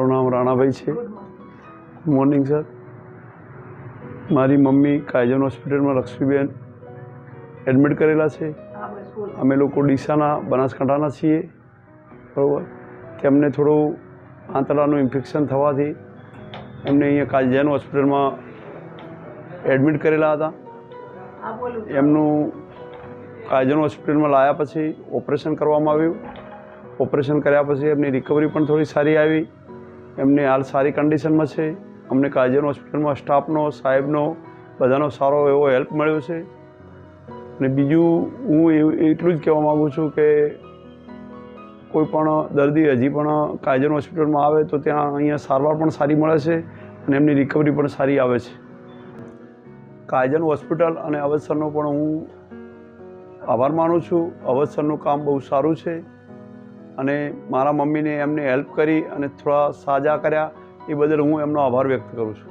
મારું નામ રાણાભાઈ છે. Good morning sir. મારી મમ્મી કાયજન હોસ્પિટલમાં લક્ષ્મીબેન એડમિટ કરેલા છે. અમે લોકો ડીસાના બનાસકાંઠાના છીએ, બરાબર. તેમને થોડું આંતરડાનું ઇન્ફેક્શન થવાથી એમને અહીંયા કાયજન હોસ્પિટલમાં એડમિટ કરેલા હતા. એમનું કાયજન હોસ્પિટલમાં લાવ્યા પછી ઓપરેશન કરવામાં આવ્યું. ઓપરેશન કર્યા પછી એમની રિકવરી પણ થોડી સારી આવી. એમને હાલ સારી કન્ડિશનમાં છે. અમને કાયજન હોસ્પિટલમાં સ્ટાફનો, સાહેબનો, બધાનો સારો એવો હેલ્પ મળ્યો છે. અને બીજું હું એટલું જ કહેવા માગું છું કે કોઈ પણ દર્દી હજી પણ કાયજન હોસ્પિટલમાં આવે તો ત્યાં અહીંયા સારવાર પણ સારી મળે છે અને એમની રિકવરી પણ સારી આવે છે. કાયજન હોસ્પિટલ અને અવધ સરનો પણ હું આભાર માનું છું. અવધ સરનું કામ બહુ સારું છે અને મારા મમ્મીને એમને હેલ્પ કરી અને થોડા સાજા કર્યા એ બદલ હું એમનો આભાર વ્યક્ત કરું છું.